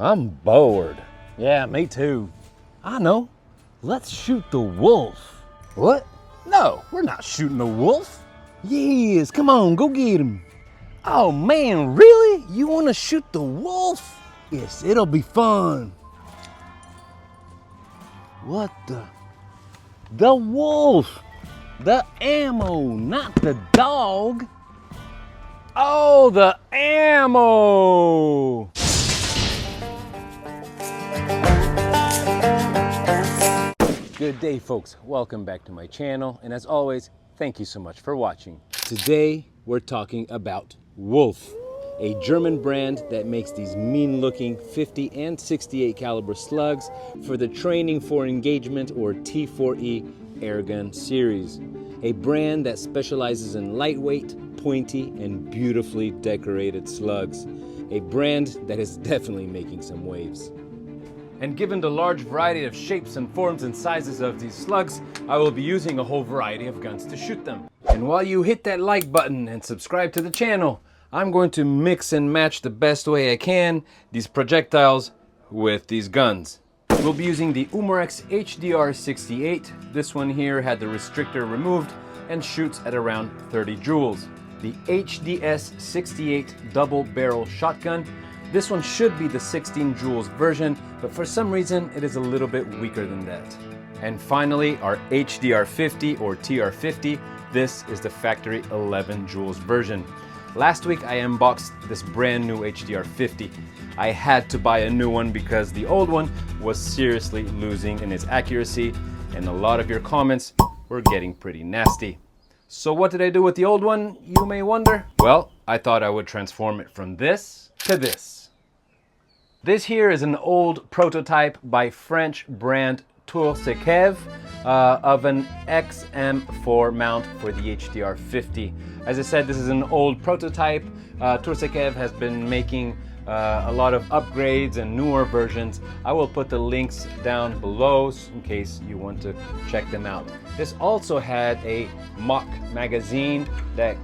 I'm bored. Yeah, me too. I know. Let's shoot the wolf. What? No, we're not shooting the wolf. Yes, come on, go get him. Oh man, really? You want to shoot the wolf? Yes, it'll be fun. What the? The wolf. The ammo, not the dog. Oh, the ammo. Good day, folks. Welcome back to my channel. And as always, thank you so much for watching. Today, we're talking about Wolf, a German brand that makes these mean-looking 50 and 68 caliber slugs for the Training for Engagement or T4E airgun series. A brand that specializes in lightweight, pointy, and beautifully decorated slugs. A brand that is definitely making some waves. And given the large variety of shapes and forms and sizes of these slugs, I will be using a whole variety of guns to shoot them. And while you hit that like button and subscribe to the channel, I'm going to mix and match the best way I can these projectiles with these guns. We'll be using the Umarex HDR 68. This one here had the restrictor removed and shoots at around 30 joules. The HDS 68 double barrel shotgun. This one should be the 16 joules version, but for some reason it is a little bit weaker than that. And finally, our HDR 50 or TR50. This is the factory 11 joules version. Last week I unboxed this brand new HDR 50. I had to buy a new one because the old one was seriously losing in its accuracy, and a lot of your comments were getting pretty nasty. So what did I do with the old one, you may wonder? Well, I thought I would transform it from this to this. This here is an old prototype by French brand Toursekev of an XM4 mount for the HDR 50. As I said, this is an old prototype. Toursekev has been making a lot of upgrades and newer versions. I will put the links down below in case you want to check them out. This also had a mock magazine that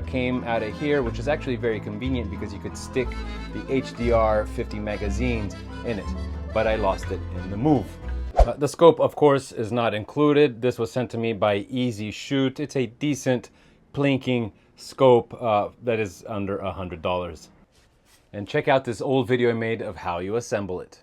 came out of here, which is actually very convenient because you could stick the HDR 50 magazines in it, but I lost it in the move. The scope, of course, is not included. This was sent to me by Easy Shoot. It's a decent plinking scope that is under $100. And check out this old video I made of how you assemble it.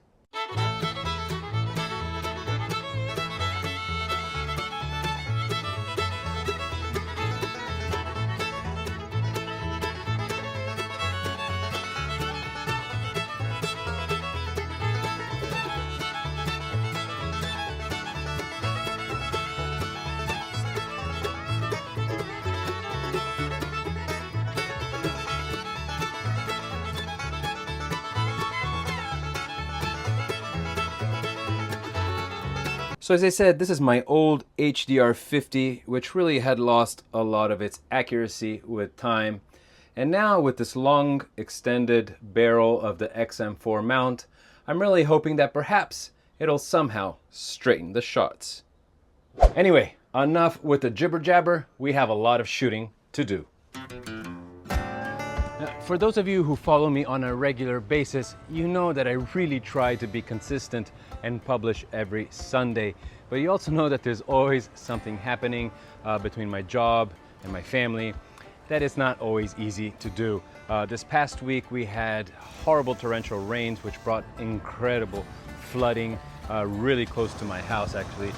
So as I said, this is my old HDR 50, which really had lost a lot of its accuracy with time. And now with this long extended barrel of the XM4 mount, I'm really hoping that perhaps it'll somehow straighten the shots. Anyway, enough with the jibber jabber. We have a lot of shooting to do. Now, for those of you who follow me on a regular basis, you know that I really try to be consistent and publish every Sunday. But you also know that there's always something happening between my job and my family that is not always easy to do. This past week we had horrible torrential rains which brought incredible flooding really close to my house actually.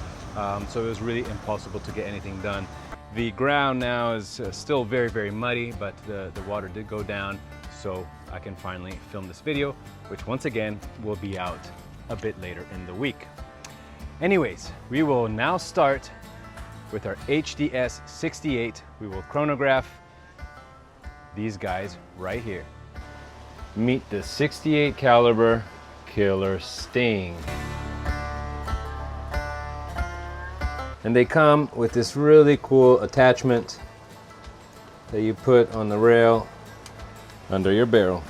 So it was really impossible to get anything done. The ground now is still very, very muddy, but the water did go down, so I can finally film this video, which once again will be out a bit later in the week. Anyways, we will now start with our HDS 68. We will chronograph these guys right here. Meet the 68 caliber Killer Sting. And they come with this really cool attachment that you put on the rail under your barrel.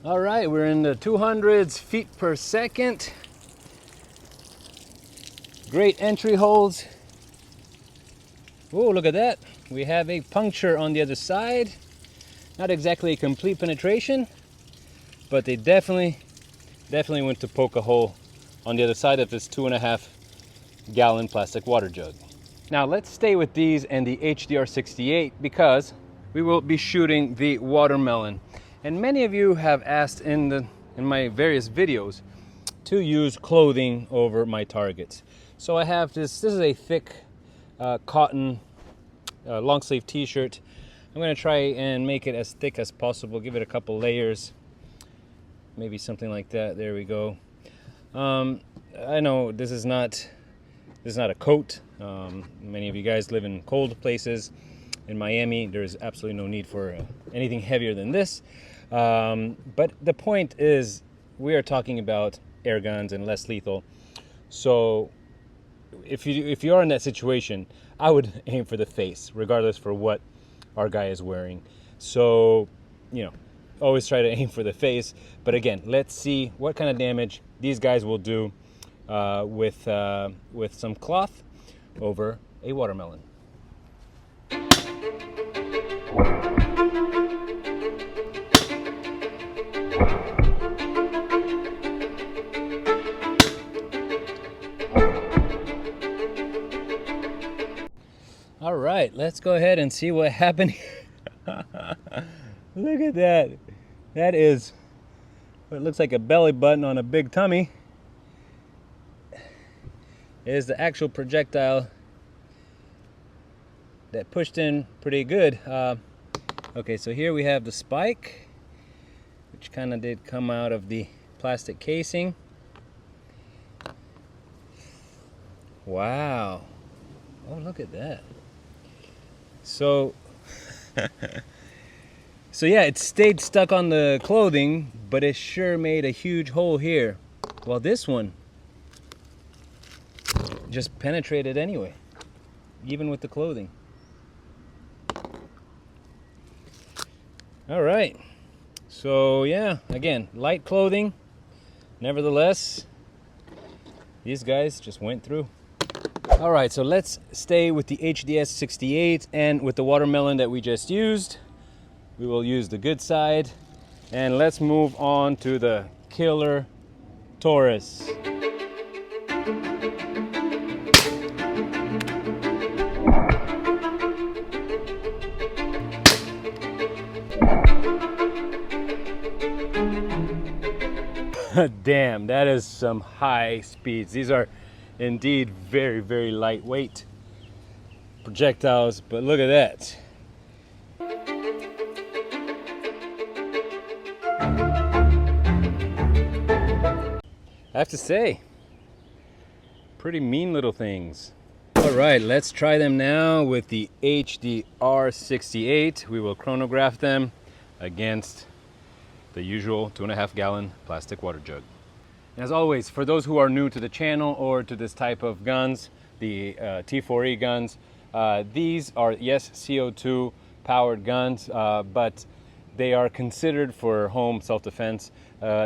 All right, we're in the 200s feet per second. Great entry holes. Oh, look at that. We have a puncture on the other side. Not exactly a complete penetration, but they definitely went to poke a hole on the other side of this 2.5 gallon plastic water jug. Now let's stay with these and the HDR 68 because we will be shooting the watermelon. And many of you have asked in my various videos to use clothing over my targets. So I have this is a thick cotton long sleeve t-shirt. I'm gonna try and make it as thick as possible, give it a couple layers, maybe something like that. There we go. I know this is not a coat. Many of you guys live in cold places. In Miami, there's absolutely no need for anything heavier than this. But the point is, we are talking about air guns and less lethal. So if you are in that situation, I would aim for the face, regardless for what our guy is wearing. So, you know, always try to aim for the face. But again, let's see what kind of damage these guys will do with some cloth over a watermelon. All right, let's go ahead and see what happened. Look at that. That is what looks like a belly button on a big tummy. It is the actual projectile that pushed in pretty good. Okay, so here we have the spike, which kind of did come out of the plastic casing. Wow. Oh, look at that. So, so yeah, it stayed stuck on the clothing, but it sure made a huge hole here. Well, this one just penetrated anyway, even with the clothing. All right, so yeah, again, light clothing. Nevertheless, these guys just went through. All right, so let's stay with the HDS 68 and with the watermelon that we just used. We will use the good side, and let's move on to the killer Taurus. Damn, that is some high speeds. These are indeed very, very lightweight projectiles, but look at that. I have to say, pretty mean little things. All right, let's try them now with the HDR 68. We will chronograph them against the usual 2.5 gallon plastic water jug. As always, for those who are new to the channel or to this type of guns, the T4E guns, these are, yes, CO2 powered guns, but they are considered for home self-defense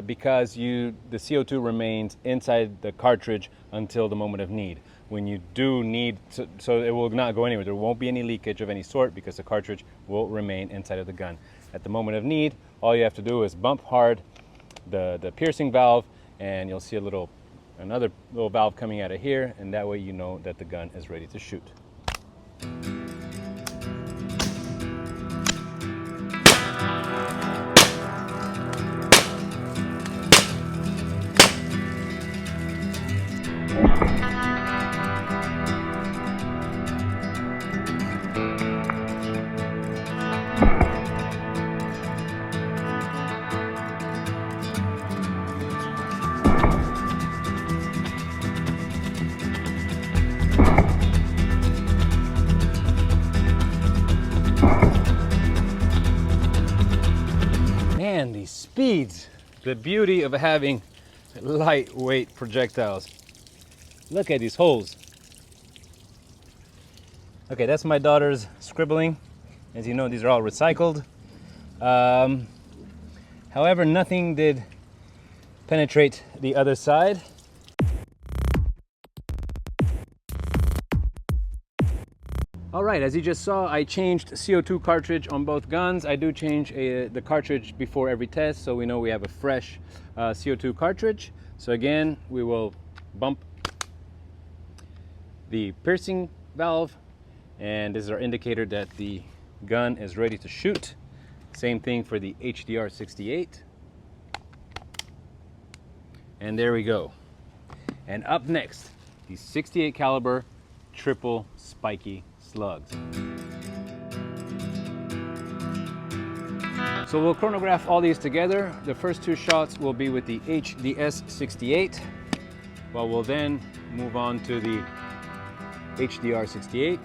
because the CO2 remains inside the cartridge until the moment of need. When you do need, so it will not go anywhere. There won't be any leakage of any sort because the cartridge will remain inside of the gun. At the moment of need, all you have to do is bump hard the piercing valve, and you'll see another little valve coming out of here, and that way you know that the gun is ready to shoot. Man, these speeds, the beauty of having lightweight projectiles. Look at these holes. Okay, that's my daughter's scribbling. As you know, these are all recycled. However, nothing did penetrate the other side. All right, as you just saw, I changed CO2 cartridge on both guns. I do change the cartridge before every test, so we know we have a fresh CO2 cartridge. So again, we will bump the piercing valve, and this is our indicator that the gun is ready to shoot. Same thing for the HDR 68. And there we go. And up next, the 68 caliber triple spiky slugs. So we'll chronograph all these together. The first two shots will be with the HDS 68, while we'll then move on to the HDR 68.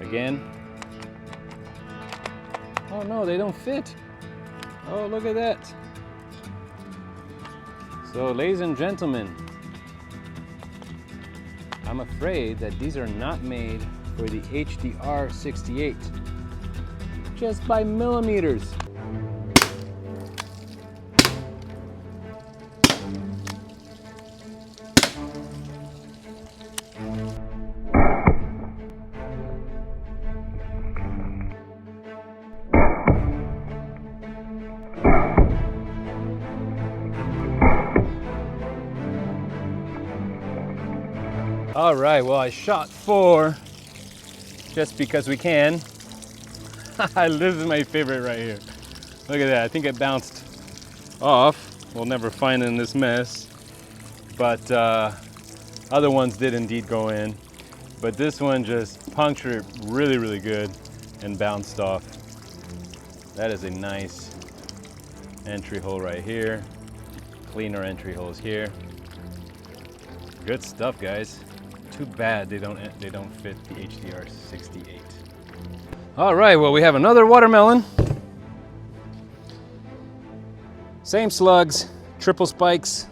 Again. Oh no, they don't fit. Oh, look at that. So, ladies and gentlemen, I'm afraid that these are not made for the HDR 68, just by millimeters. All right, well, I shot 4 just because we can. This is my favorite right here. Look at that, I think it bounced off. We'll never find it in this mess. But other ones did indeed go in. But this one just punctured really, really good and bounced off. That is a nice entry hole right here. Cleaner entry holes here. Good stuff, guys. Too bad they don't fit the HDR 68. All right, well, we have another watermelon. Same slugs, triple spikes,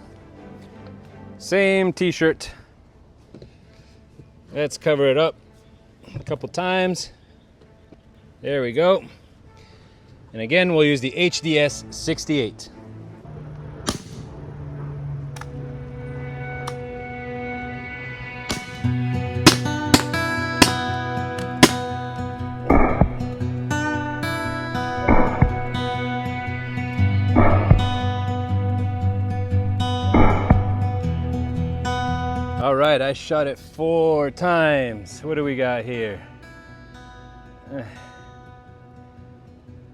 same t-shirt. Let's cover it up a couple times. There we go. And again, we'll use the HDS 68. All right, I shot it 4 times. What do we got here?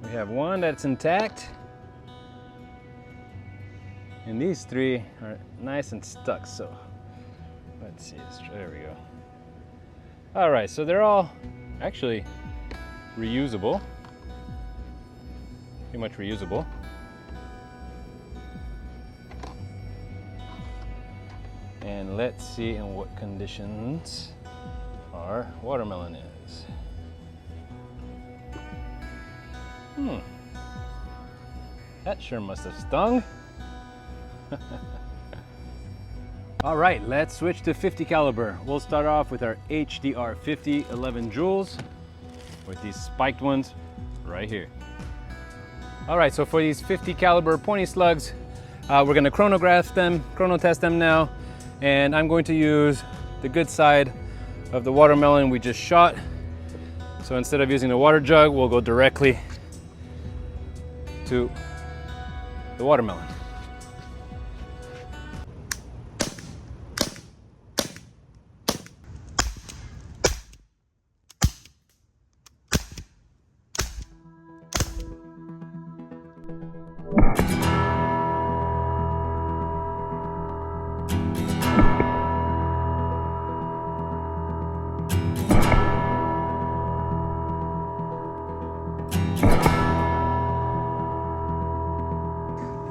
We have one that's intact. And these 3 are nice and stuck, so let's see, there we go. All right, so they're all actually reusable. Pretty much reusable. And let's see in what conditions our watermelon is. That sure must have stung. All right, let's switch to 50 caliber. We'll start off with our HDR 50 11 joules with these spiked ones right here. All right, so for these 50 caliber pointy slugs, we're gonna chrono test them now. And I'm going to use the good side of the watermelon we just shot. So instead of using the water jug, we'll go directly to the watermelon.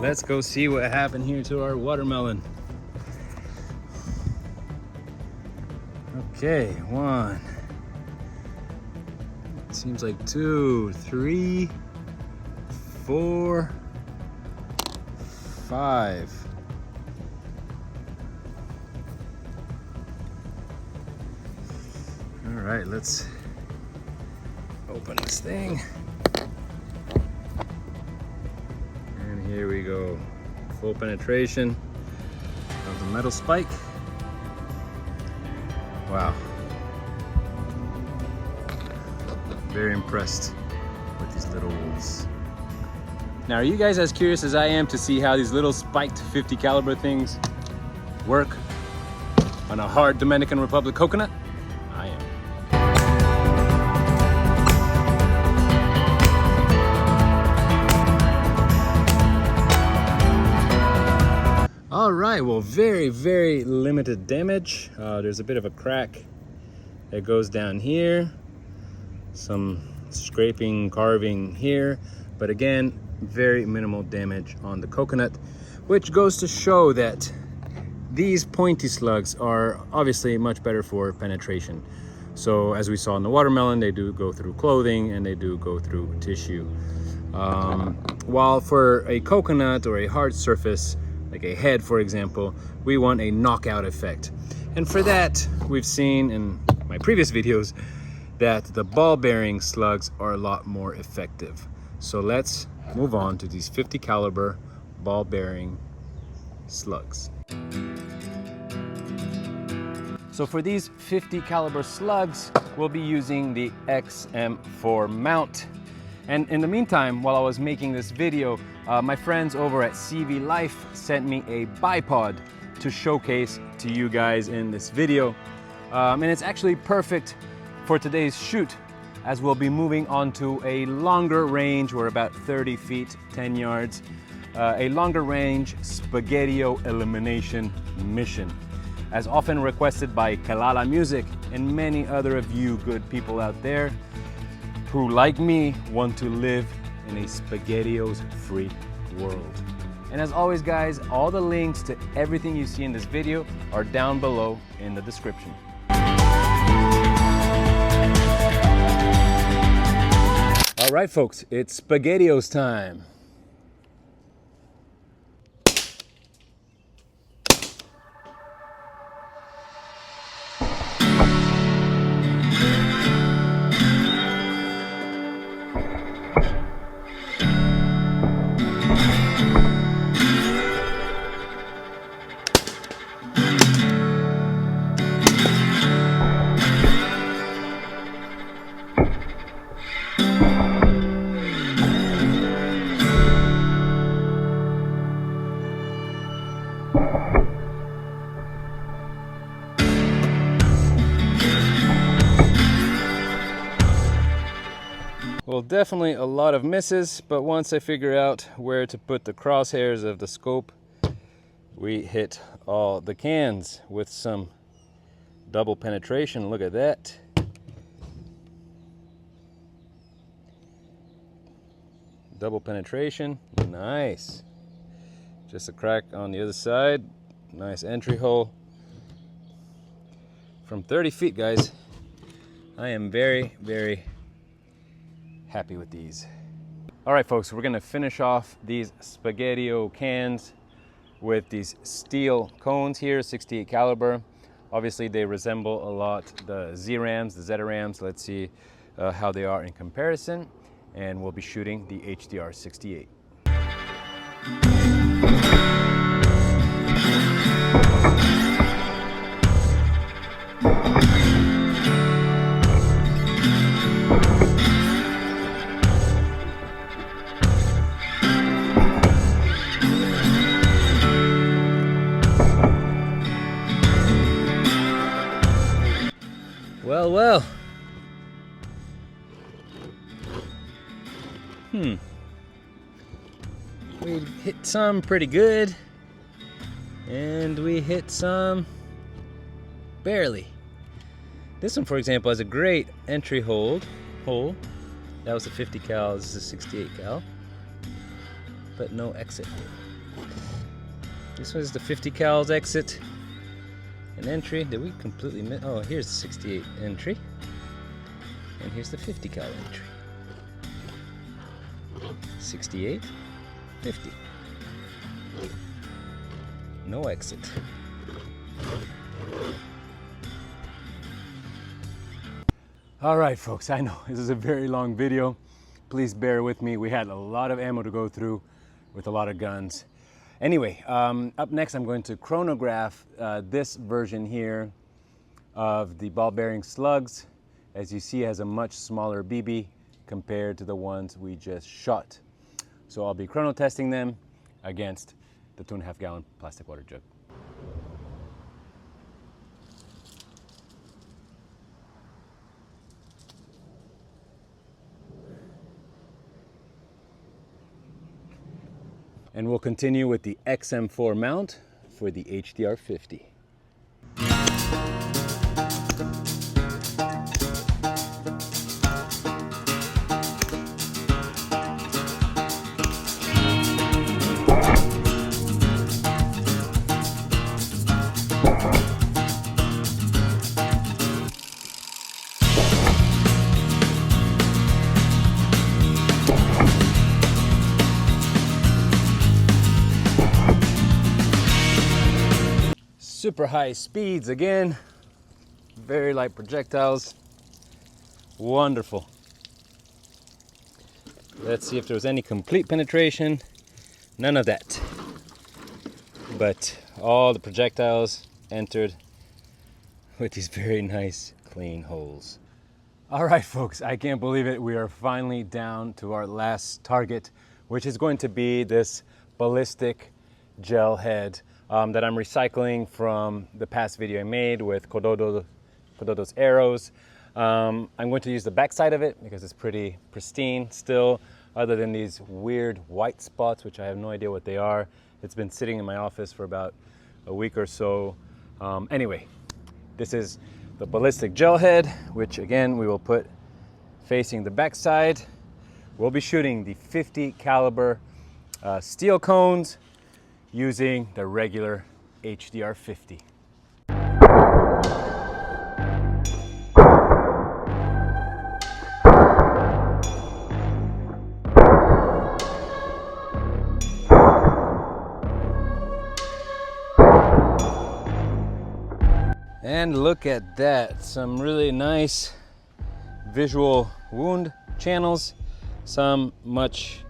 Let's go see what happened here to our watermelon. Okay, 1. It seems like 2, 3, 4, 5. All right, let's open this thing. go. Full penetration of the metal spike. Wow. Very impressed with these little wolves. Now, are you guys as curious as I am to see how these little spiked 50 caliber things work on a hard Dominican Republic coconut? I am. All right, well, very, very limited damage. There's a bit of a crack that goes down here. Some scraping, carving here. But again, very minimal damage on the coconut, which goes to show that these pointy slugs are obviously much better for penetration. So as we saw in the watermelon, they do go through clothing and they do go through tissue. While for a coconut or a hard surface, like a head, for example, we want a knockout effect. And for that, we've seen in my previous videos that the ball-bearing slugs are a lot more effective. So let's move on to these 50 caliber ball-bearing slugs. So for these 50 caliber slugs, we'll be using the XM4 mount. And in the meantime, while I was making this video, my friends over at CV Life sent me a bipod to showcase to you guys in this video. And it's actually perfect for today's shoot, as we'll be moving on to a longer range. We're about 30 feet, 10 yards, a longer range Spaghettio elimination mission. As often requested by Kalala Music and many other of you good people out there who, like me, want to live in a Spaghettios free world. And as always, guys, all the links to everything you see in this video are down below in the description. All right, folks, it's Spaghettios time. Well, definitely a lot of misses, but once I figure out where to put the crosshairs of the scope, we hit all the cans with some double penetration. Look at that. Double penetration, nice. Just a crack on the other side, nice entry hole. From 30 feet, guys, I am very, very happy with these. All right, folks, we're gonna finish off these Spaghettio cans with these steel cones here, 68 caliber. Obviously, they resemble a lot the Z-Rams, the Zetorams. Let's see how they are in comparison. And we'll be shooting the HDR 68. Well. We hit some pretty good, and we hit some barely. This one, for example, has a great entry hole. That was a 50 cal, this is a 68 cal, but no exit. This was the 50 cal's exit and entry. Did we completely miss? Oh, here's the 68 entry, and here's the 50 cal entry. 68, 50. No exit. All right, folks, I know this is a very long video. Please bear with me. We had a lot of ammo to go through. with a lot of guns. Anyway, up next I'm going to chronograph this version here of the ball bearing slugs. As you see, it has a much smaller BB compared to the ones we just shot. So I'll be chrono testing them against the 2.5 gallon plastic water jug. And we'll continue with the XM4 mount for the HDR 50. Super high speeds again, very light projectiles, wonderful. Let's see if there was any complete penetration. None of that, but all the projectiles entered with these very nice clean holes. All right folks, I can't believe it, we are finally down to our last target, which is going to be this ballistic gel head that I'm recycling from the past video I made with Kododo's arrows. I'm going to use the back side of it because it's pretty pristine still, other than these weird white spots, which I have no idea what they are. It's been sitting in my office for about a week or so. Anyway, this is the ballistic gel head, which again, we will put facing the back side. We'll be shooting the 50 caliber steel cones using the regular HDR 50. And look at that, some really nice visual wound channels, some much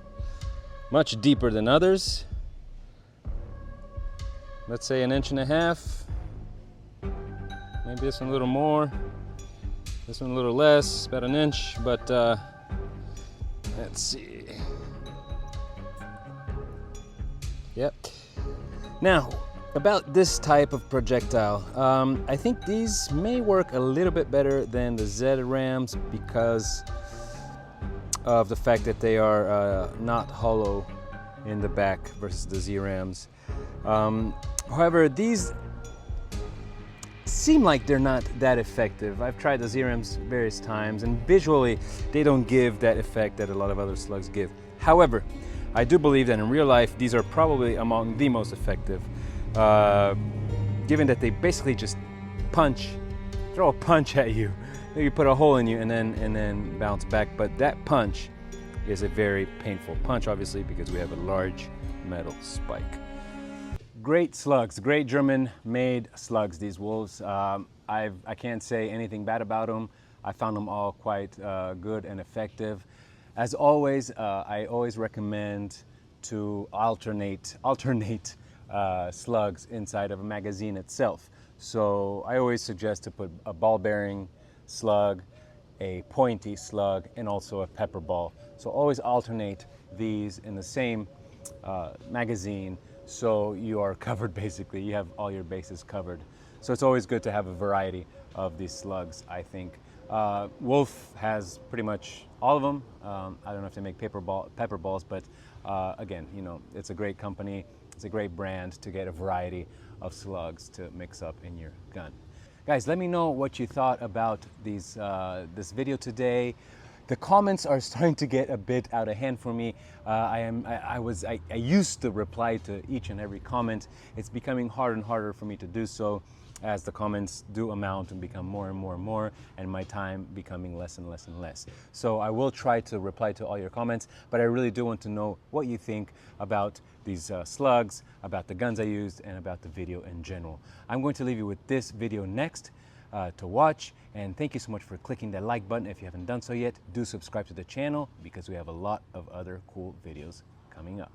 deeper than others. Let's say 1.5 inches, maybe this one a little more, this one a little less, about 1 inch, but let's see. Yep. Now, about this type of projectile, I think these may work a little bit better than the Z rams because of the fact that they are not hollow in the back versus the Z rams. However, these seem like they're not that effective. I've tried the Z-Rams various times, and visually they don't give that effect that a lot of other slugs give. However, I do believe that in real life these are probably among the most effective, given that they basically just throw a punch at you. Maybe put a hole in you and then bounce back. But that punch is a very painful punch, obviously, because we have a large metal spike. Great slugs, great German-made slugs, these wolves. I can't say anything bad about them. I found them all quite good and effective. As always, I always recommend to alternate slugs inside of a magazine itself. So I always suggest to put a ball-bearing slug, a pointy slug, and also a pepper ball. So always alternate these in the same magazine, so you are covered basically. You have all your bases covered. So it's always good to have a variety of these slugs, I think. Wolf has pretty much all of them. I don't know if they make pepper balls, but again, you know, it's a great company. It's a great brand to get a variety of slugs to mix up in your gun. Guys, let me know what you thought about this video today. The comments are starting to get a bit out of hand for me. I used to reply to each and every comment. It's becoming harder and harder for me to do so as the comments do amount and become more and more and more, and my time becoming less and less and less. So I will try to reply to all your comments, but I really do want to know what you think about these slugs, about the guns I used, and about the video in general. I'm going to leave you with this video next to watch, and thank you so much for clicking that like button. If you haven't done so yet, do subscribe to the channel because we have a lot of other cool videos coming up.